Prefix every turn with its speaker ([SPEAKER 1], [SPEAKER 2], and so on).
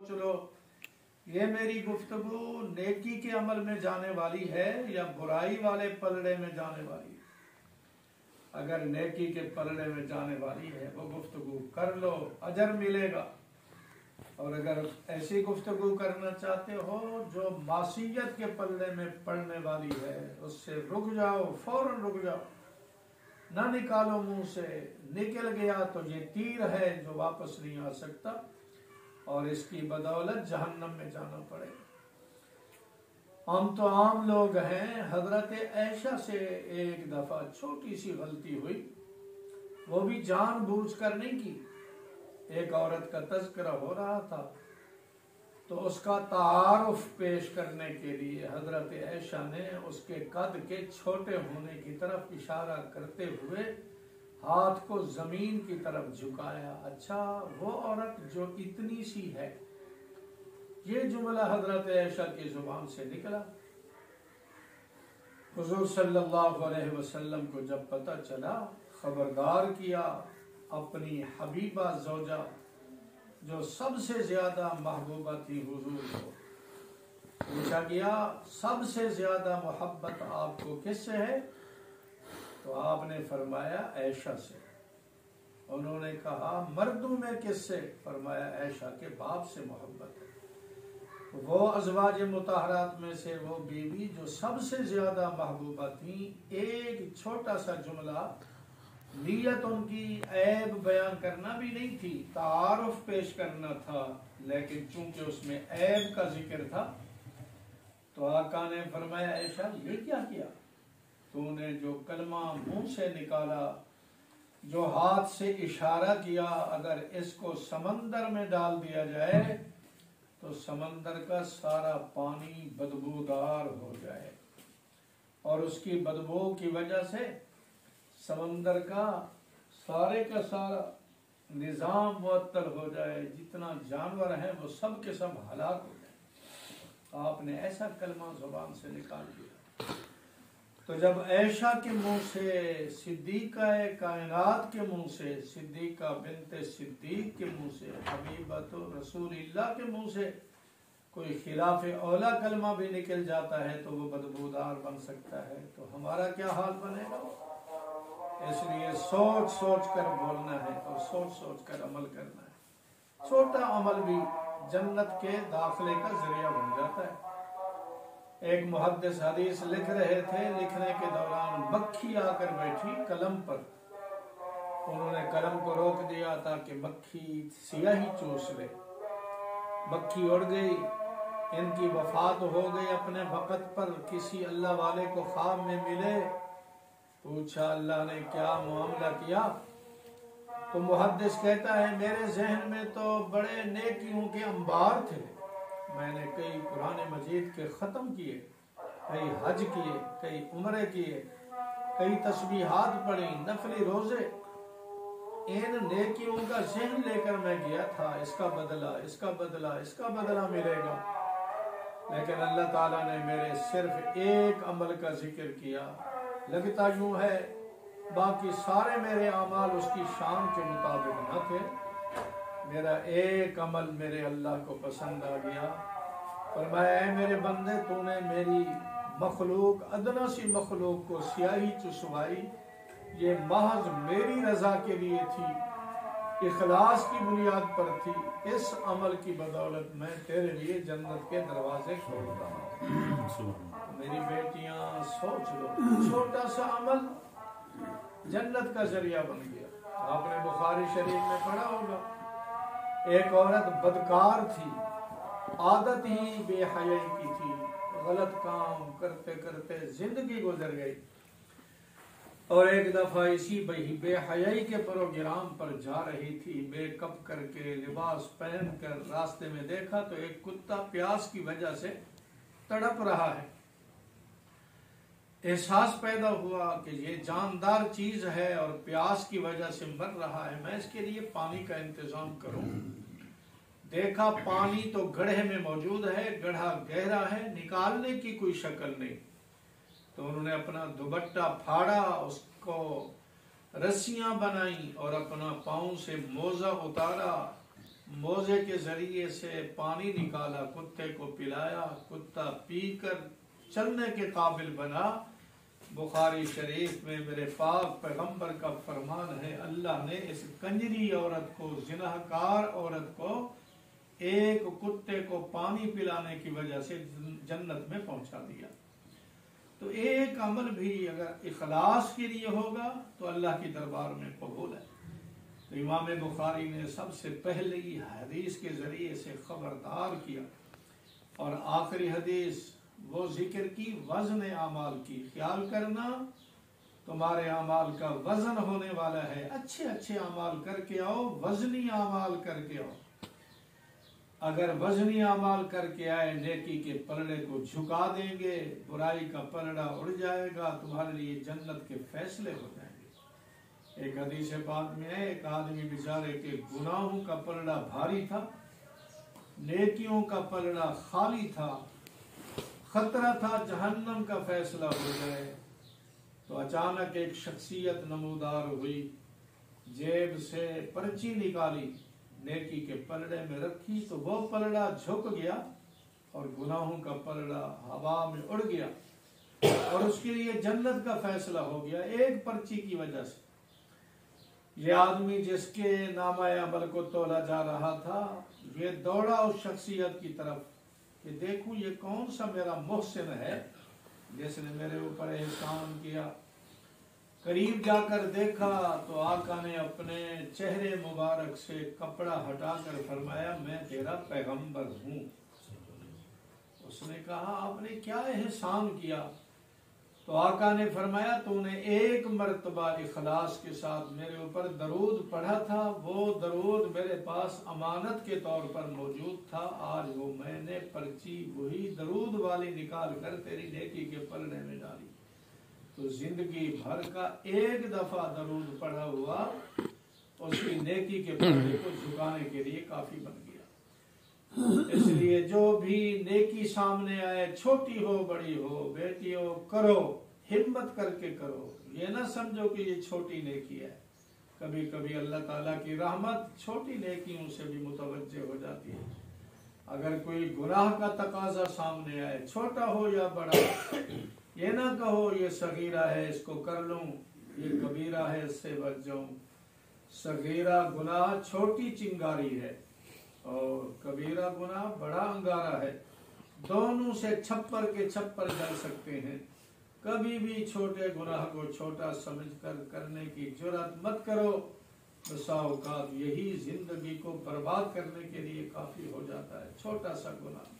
[SPEAKER 1] چلو یہ میری گفتگو نیکی کے عمل میں جانے والی ہے یا برائی والے پلڑے میں جانے والی ہے؟ اگر نیکی کے پلڑے میں جانے والی ہے وہ گفتگو کر لو، اجر ملے گا۔ اور اگر ایسی گفتگو کرنا چاہتے ہو جو معصیت کے پلڑے میں پڑنے والی ہے اس سے رک جاؤ، فوراً رک جاؤ، نہ نکالو منہ سے، نکل گیا تو یہ تیر ہے جو واپس نہیں آ سکتا اور اس کی بدولت جہنم میں جانا پڑے گا۔ ہم تو عام لوگ ہیں۔ حضرت عائشہ سے ایک دفعہ چھوٹی سی غلطی ہوئی، وہ بھی جان بوجھ کر نہیں کی۔ ایک عورت کا تذکرہ ہو رہا تھا تو اس کا تعارف پیش کرنے کے لیے حضرت عائشہ نے اس کے قد کے چھوٹے ہونے کی طرف اشارہ کرتے ہوئے ہاتھ کو زمین کی طرف جھکایا۔ اچھا، وہ عورت جو اتنی سی ہے، یہ جملہ حضرت عائشہ کی زبان سے نکلا۔ حضور صلی اللہ علیہ وسلم کو جب پتہ چلا، خبردار کیا اپنی حبیبہ زوجہ جو سب سے زیادہ محبوبہ تھی حضور کو، پوچھا گیا سب سے زیادہ محبت آپ کو کس سے ہے؟ تو آپ نے فرمایا عائشہ سے۔ انہوں نے کہا مردوں میں کس سے؟ فرمایا عائشہ کے باپ سے محبت ہے۔ وہ ازواج مطہرات میں سے وہ بیوی جو سب سے زیادہ محبوبہ تھیں، ایک چھوٹا سا جملہ، نیت ان کی عیب بیان کرنا بھی نہیں تھی، تعارف پیش کرنا تھا، لیکن چونکہ اس میں عیب کا ذکر تھا تو آقا نے فرمایا عائشہ یہ کیا کیا؟ تو نے جو کلمہ منہ سے نکالا، جو ہاتھ سے اشارہ کیا، اگر اس کو سمندر میں ڈال دیا جائے تو سمندر کا سارا پانی بدبودار ہو جائے اور اس کی بدبو کی وجہ سے سمندر کا سارا نظام معطل ہو جائے، جتنا جانور ہیں وہ سب کے سب ہلاک ہو جائیں۔ آپ نے ایسا کلمہ زبان سے نکال دیا۔ تو جب عائشہ کے منہ سے، صدیقہ کائنات کے منہ سے، صدیقہ بنت صدیق کے منہ سے، حبیبۃ رسول اللہ کے منہ سے کوئی خلاف اولا کلمہ بھی نکل جاتا ہے تو وہ بدبودار بن سکتا ہے، تو ہمارا کیا حال بنے گا؟ اس لیے سوچ سوچ کر بولنا ہے اور سوچ سوچ کر عمل کرنا ہے۔ چھوٹا عمل بھی جنت کے داخلے کا ذریعہ بن جاتا ہے۔ ایک محدث حدیث لکھ رہے تھے، لکھنے کے دوران مکھی آ کر بیٹھی قلم پر، انہوں نے قلم کو روک دیا تاکہ مکھی سیاہی چوس لے۔ مکھی اڑ گئی، ان کی وفات ہو گئی اپنے وقت پر، کسی اللہ والے کو خواب میں ملے، پوچھا اللہ نے کیا معاملہ کیا؟ تو محدث کہتا ہے میرے ذہن میں تو بڑے نیکیوں کے انبار تھے، میں نے کئی قرآن مجید کے ختم کیے، کئی حج کیے، کئی عمرے کیے، کئی تسبیحات پڑھی، نفلی روزے، ان نیکیوں کا ذہن لے کر میں گیا تھا، اس کا بدلہ، اس کا بدلہ، اس کا بدلہ ملے گا، لیکن اللہ تعالیٰ نے میرے صرف ایک عمل کا ذکر کیا، لگتا یوں ہے باقی سارے میرے اعمال اس کی شان کے مطابق نہ تھے، میرا ایک عمل میرے اللہ کو پسند آ گیا۔ فرمایا اے میرے بندے، تو نے میری مخلوق، ادنا سی مخلوق کو سیاہی چسوائی، یہ محض میری رضا کے لیے تھی، اخلاص کی بنیاد پر تھی، اس عمل کی بدولت میں تیرے لیے جنت کے دروازے کھولتا ہوں۔ میری بیٹیاں سوچ لو، چھوٹا سا عمل جنت کا ذریعہ بن گیا۔ آپ نے بخاری شریف میں پڑھا ہوگا، ایک عورت بدکار تھی، عادت ہی بے حیائی کی تھی، غلط کام کرتے کرتے زندگی گزر گئی، اور ایک دفعہ اسی بے حیائی کے پروگرام پر جا رہی تھی، میک اپ کر کے، لباس پہن کر، راستے میں دیکھا تو ایک کتا پیاس کی وجہ سے تڑپ رہا ہے۔ احساس پیدا ہوا کہ یہ جاندار چیز ہے اور پیاس کی وجہ سے مر رہا ہے، میں اس کے لیے پانی کا انتظام کروں۔ دیکھا پانی تو گڑھے میں موجود ہے، گڑھا گہرا ہے، نکالنے کی کوئی شکل نہیں، تو انہوں نے اپنا دوپٹہ پھاڑا، اس کو رسیاں بنائیں اور اپنا پاؤں سے موزہ اتارا، موزے کے ذریعے سے پانی نکالا، کتے کو پلایا، کتا پی کر چلنے کے قابل بنا۔ بخاری شریف میں میرے پاک پیغمبر کا فرمان ہے، اللہ نے اس کنجری عورت کو، زناکار عورت کو، ایک کتے کو پانی پلانے کی وجہ سے جنت میں پہنچا دیا۔ تو ایک عمل بھی اگر اخلاص کے لیے ہوگا تو اللہ کی دربار میں قبول ہے۔ تو امام بخاری نے سب سے پہلے ہی حدیث کے ذریعے سے خبردار کیا، اور آخری حدیث وہ ذکر کی وزن اعمال کی، خیال کرنا تمہارے اعمال کا وزن ہونے والا ہے، اچھے اچھے اعمال کر کے آؤ، وزنی اعمال کر کے آؤ۔ اگر وزنی اعمال کر کے آئے نیکی کے پلڑے کو جھکا دیں گے، برائی کا پلڑا اڑ جائے گا، تمہارے لیے جنت کے فیصلے ہو جائیں گے۔ ایک حدیث پاک میں ہے، ایک آدمی بیچارے کے گناہوں کا پلڑا بھاری تھا، نیکیوں کا پلڑا خالی تھا، خطرہ تھا جہنم کا فیصلہ ہو جائے۔ تو اچانک ایک شخصیت نمودار ہوئی، جیب سے پرچی نکالی، نیکی کے پلڑے میں رکھی، تو وہ پلڑا جھک گیا اور گناہوں کا پلڑا ہوا میں اڑ گیا، اور اس کے لیے جنت کا فیصلہ ہو گیا ایک پرچی کی وجہ سے۔ یہ آدمی جس کے نامہ عمل کو تولا جا رہا تھا، یہ دوڑا اس شخصیت کی طرف کہ دیکھوں یہ کون سا میرا محسن ہے جس نے میرے اوپر احسان کیا۔ قریب جا کر دیکھا تو آقا نے اپنے چہرے مبارک سے کپڑا ہٹا کر فرمایا، میں تیرا پیغمبر ہوں۔ اس نے کہا، آپ نے کیا احسان کیا؟ تو آقا نے فرمایا، تو نے ایک مرتبہ اخلاص کے ساتھ میرے اوپر درود پڑھا تھا، وہ درود میرے پاس امانت کے طور پر موجود تھا، آج وہ میں نے پرچی وہی درود والی نکال کر تیری نیکی کے پلڑے میں ڈالی۔ تو زندگی بھر کا ایک دفعہ درود پڑھا ہوا اس کی نیکی کے پلڑے کو جھکانے کے لیے کافی بن گیا۔ اس لیے جو بھی نیکی سامنے آئے، چھوٹی ہو بڑی ہو، بیٹی ہو، کرو، ہمت کر کے کرو، یہ نہ سمجھو کہ یہ چھوٹی نیکی ہے۔ کبھی کبھی اللہ تعالیٰ کی رحمت چھوٹی نیکیوں سے بھی متوجہ ہو جاتی ہے۔ اگر کوئی گناہ کا تقاضا سامنے آئے، چھوٹا ہو یا بڑا، یہ نہ کہو یہ صغیرہ ہے اس کو کر لوں، یہ کبیرہ ہے اس سے بچ جاؤں۔ صغیرہ گناہ چھوٹی چنگاری ہے اور کبیرہ گناہ بڑا انگارہ ہے، دونوں سے چھپر کے چھپر جل سکتے ہیں۔ کبھی بھی چھوٹے گناہ کو چھوٹا سمجھ کر کرنے کی جرات مت کرو، بسا اوقات یہی زندگی کو برباد کرنے کے لیے کافی ہو جاتا ہے، چھوٹا سا گناہ۔